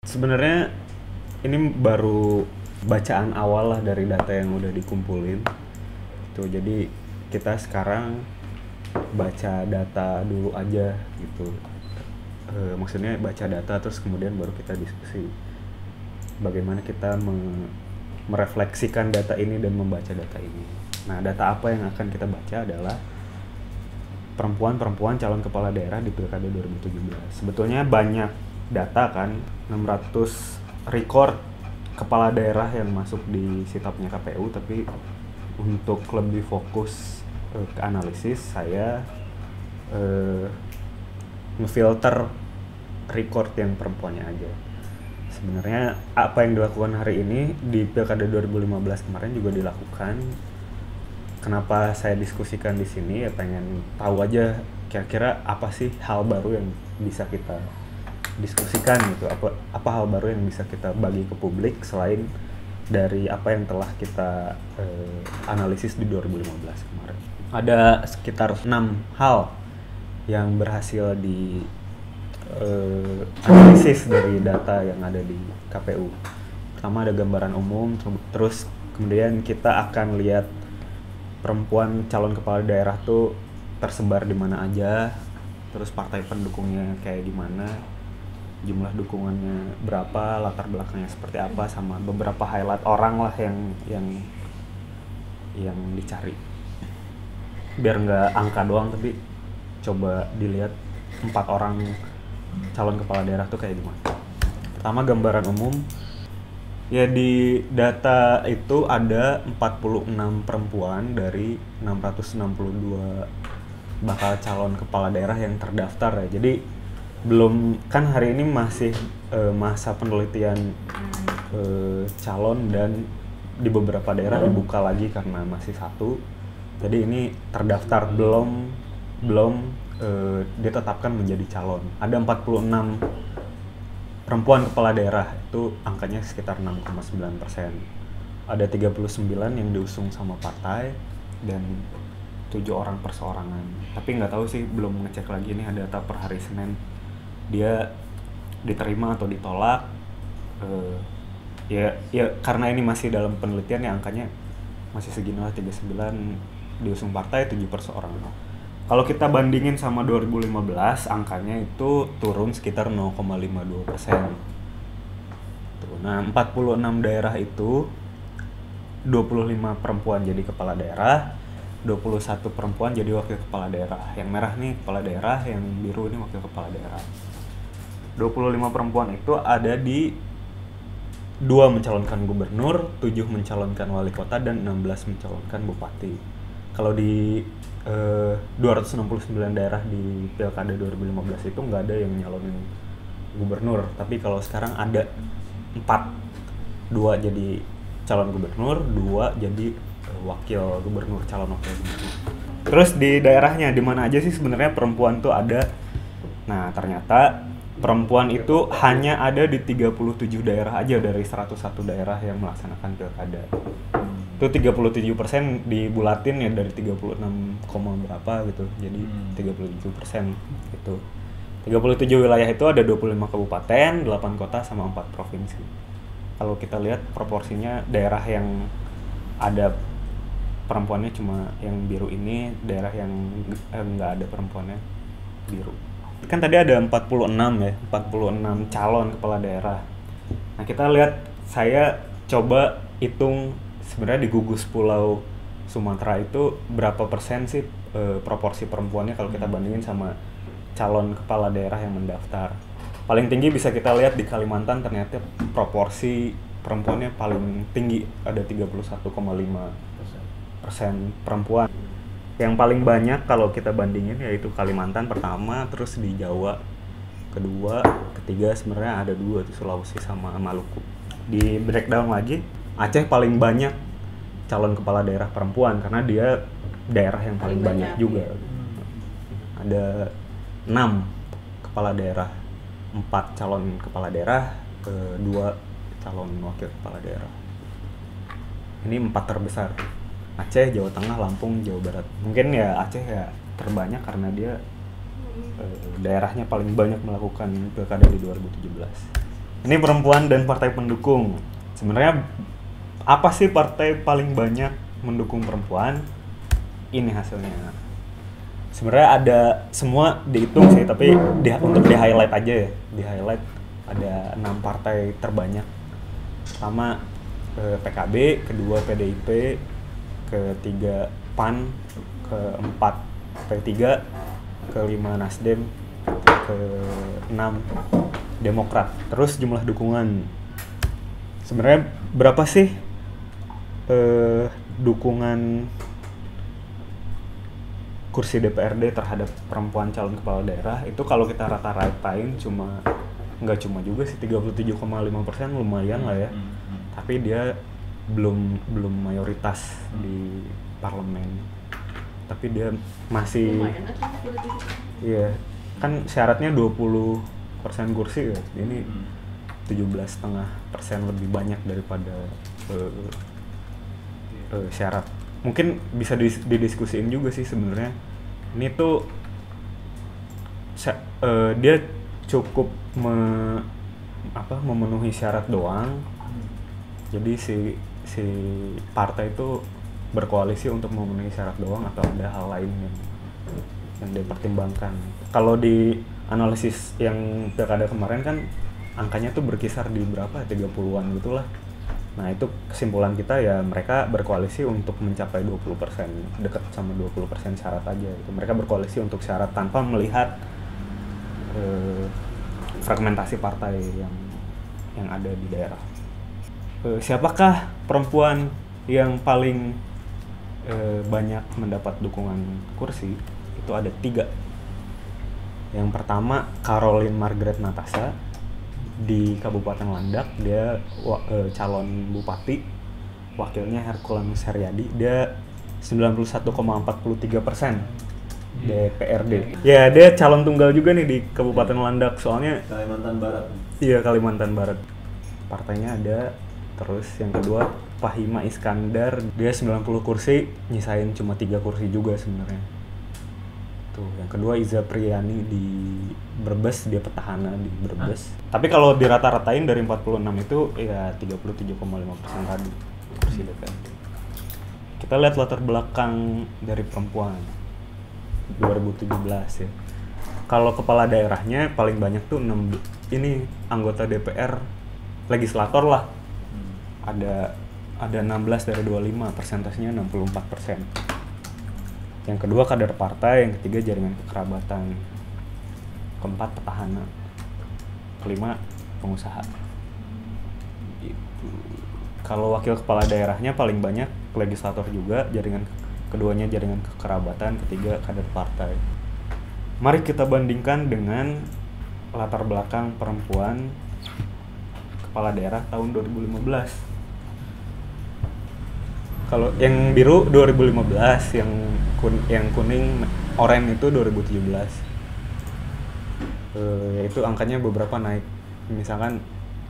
Sebenarnya ini baru bacaan awal lah dari data yang udah dikumpulin. Tuh, jadi kita sekarang baca data dulu aja gitu. Maksudnya baca data terus kemudian baru kita diskusi bagaimana kita merefleksikan data ini dan membaca data ini. Nah, data apa yang akan kita baca adalah perempuan calon kepala daerah di Pilkada 2017. Sebetulnya banyak data kan, 600 record kepala daerah yang masuk di sitopnya KPU, tapi untuk lebih fokus ke analisis, saya ngefilter record yang perempuannya aja. Sebenarnya apa yang dilakukan hari ini di Pilkada 2015 kemarin juga dilakukan. Kenapa saya diskusikan di sini, ya pengen tahu aja kira-kira apa sih hal baru yang bisa kita diskusikan gitu, apa hal baru yang bisa kita bagi ke publik selain dari apa yang telah kita analisis di 2015 kemarin. Ada sekitar 6 hal yang berhasil di analisis dari data yang ada di KPU. Pertama ada gambaran umum, terus kemudian kita akan lihat perempuan calon kepala daerah tuh tersebar di mana aja, terus partai pendukungnya kayak gimana, jumlah dukungannya berapa, latar belakangnya seperti apa, sama beberapa highlight orang lah yang dicari. Biar nggak angka doang, tapi coba dilihat 4 orang calon kepala daerah tuh kayak gimana. Pertama gambaran umum. Ya, di data itu ada 46 perempuan dari 662 bakal calon kepala daerah yang terdaftar ya. Jadi belum, kan hari ini masih masa penelitian calon, dan di beberapa daerah dibuka lagi karena masih satu. Jadi ini terdaftar, belum ditetapkan menjadi calon. Ada 46 perempuan kepala daerah, itu angkanya sekitar 6,9%. Ada 39 yang diusung sama partai dan 7 orang perseorangan. Tapi nggak tahu sih, belum ngecek lagi, ini ada data per hari Senin. Dia diterima atau ditolak. Ya karena ini masih dalam penelitian ya, angkanya masih segini lah, 39 diusung partai, 7 perseorangan. Kalau kita bandingin sama 2015, angkanya itu turun sekitar 0,52%. Nah, 46 daerah itu 25 perempuan jadi kepala daerah, 21 perempuan jadi wakil kepala daerah. Yang merah nih kepala daerah, yang biru ini wakil kepala daerah. 25 perempuan itu ada di 2 mencalonkan gubernur, 7 mencalonkan wali kota, dan 16 mencalonkan bupati. Kalau di 269 daerah di Pilkada 2015 itu nggak ada yang nyalonin gubernur, tapi kalau sekarang ada 4, 2 jadi calon gubernur, 2 jadi wakil gubernur, calon wakil gubernur. Terus di daerahnya di mana aja sih sebenarnya perempuan tuh ada? Nah, ternyata perempuan itu hanya ada di 37 daerah aja dari 101 daerah yang melaksanakan pilkada. Itu 37% dibulatin ya dari 36, berapa gitu, jadi 37% itu. 37 wilayah itu ada 25 kabupaten, 8 kota, sama 4 provinsi. Kalau kita lihat proporsinya, daerah yang ada perempuannya cuma yang biru ini, daerah yang nggak ada perempuannya biru. Kan tadi ada 46 ya, 46 calon kepala daerah. Nah, kita lihat, saya coba hitung sebenarnya di gugus Pulau Sumatera itu berapa persen sih proporsi perempuannya kalau kita bandingin sama calon kepala daerah yang mendaftar. Paling tinggi bisa kita lihat di Kalimantan, ternyata proporsi perempuannya paling tinggi, ada 31,5% perempuan. Yang paling banyak kalau kita bandingin yaitu Kalimantan pertama, terus di Jawa kedua, ketiga sebenarnya ada 2 di Sulawesi sama Maluku. Di breakdown lagi, Aceh paling banyak calon kepala daerah perempuan karena dia daerah yang paling banyak juga. Ada 6 kepala daerah, 4 calon kepala daerah, 2 calon wakil kepala daerah. Ini 4 terbesar. Aceh, Jawa Tengah, Lampung, Jawa Barat. Mungkin ya Aceh ya terbanyak karena dia daerahnya paling banyak melakukan pilkada di 2017. Ini perempuan dan partai pendukung. Sebenarnya apa sih partai paling banyak mendukung perempuan? Ini hasilnya. Sebenarnya ada semua dihitung sih, tapi untuk di highlight aja ya. Di highlight ada 6 partai terbanyak. Pertama PKB, kedua PDIP, ketiga PAN, keempat P3, kelima Nasdem, keenam Demokrat. Terus jumlah dukungan. Sebenarnya berapa sih dukungan kursi DPRD terhadap perempuan calon kepala daerah? Itu kalau kita rata-ratain nggak cuma juga sih, 37,5%, lumayan lah ya. Tapi dia belum mayoritas di parlemen. Tapi dia masih iya, kan syaratnya 20% kursi ya. Ini 17,5% lebih banyak daripada syarat. Mungkin bisa didiskusiin juga sih sebenarnya. Ini tuh dia cukup memenuhi syarat doang. Jadi si partai itu berkoalisi untuk memenuhi syarat doang atau ada hal lain yang dipertimbangkan. Kalau di analisis yang pilkada kemarin kan angkanya tuh berkisar di berapa, 30-an gitulah. Nah itu kesimpulan kita ya, mereka berkoalisi untuk mencapai 20%, dekat sama 20% syarat aja. Itu mereka berkoalisi untuk syarat tanpa melihat fragmentasi partai yang ada di daerah. Siapakah perempuan yang paling banyak mendapat dukungan kursi? Itu ada 3. Yang pertama Caroline Margaret Natasa di Kabupaten Landak, dia calon bupati. Wakilnya Herculanus Heryadi, dia 91,43% DPRD. Ya, dia calon tunggal juga nih di Kabupaten Landak, soalnya Kalimantan Barat. Iya, Kalimantan Barat. Partainya ada. Terus yang kedua Fahima Iskandar, dia 90 kursi, nyisain cuma 3 kursi juga sebenarnya. Tuh, yang kedua Iza Priyani di Brebes, dia petahana di Brebes. Tapi kalau dirata-ratain dari 46 itu ya 37,5% tadi kursi DPRD. Kita lihat latar belakang dari perempuan 2017 ya. Kalau kepala daerahnya paling banyak tuh 6 ini anggota DPR legislator lah. Ada 16 dari 25, persentasenya 64%. Yang kedua kader partai, yang ketiga jaringan kekerabatan, keempat petahana, kelima pengusaha. Itu. Kalau wakil kepala daerahnya paling banyak legislator juga, keduanya jaringan kekerabatan, ketiga kader partai. Mari kita bandingkan dengan latar belakang perempuan kepala daerah tahun 2015. Kalau yang biru 2015, yang kuning oranye itu 2017. Yaitu angkanya beberapa naik. Misalkan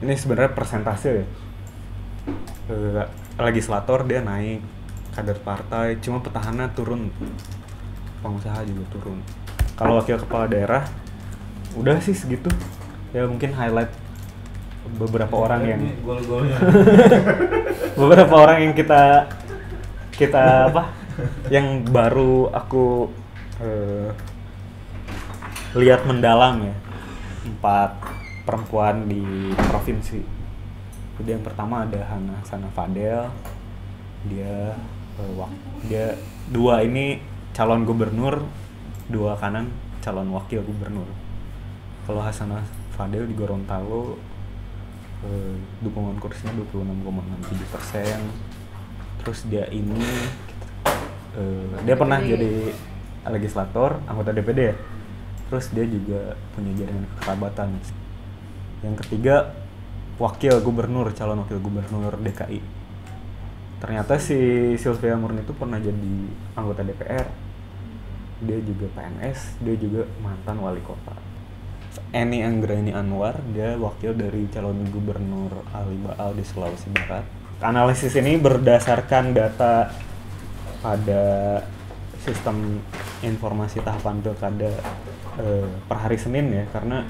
ini sebenarnya persentase ya. Legislator dia naik, kader partai, cuma petahana turun, pengusaha juga turun. Kalau wakil kepala daerah udah sih segitu. Ya mungkin highlight beberapa orang yang gol-golnya. Beberapa orang yang kita yang baru aku lihat mendalam ya. 4 perempuan di provinsi. Jadi yang pertama ada Hana Sana Fadel. Dia 2 ini calon gubernur, 2 kanan calon wakil gubernur. Kalau Hasanah Fadel di Gorontalo dukungan kursinya 26,67%. Terus dia pernah jadi legislator, anggota DPD ya. Terus dia juga punya jaringan kekerabatan. Yang ketiga calon wakil gubernur DKI. Ternyata si Silvia Murni itu pernah jadi anggota DPR. Dia juga PNS, dia juga mantan wali kota. Eni Anggraini Anwar, dia wakil dari calon gubernur Ali Baal di Sulawesi Barat. Analisis ini berdasarkan data pada sistem informasi tahapan pilkada per hari Senin ya, karena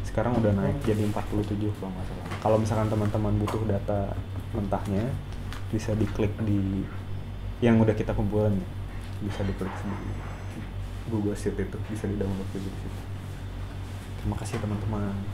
Sekarang udah naik jadi 47 kalau nggak salah. Kalau misalkan teman-teman butuh data mentahnya, bisa diklik di yang udah kita kumpulin, bisa diklik di Google Sheet, itu bisa di download juga di situ. Terima kasih teman-teman.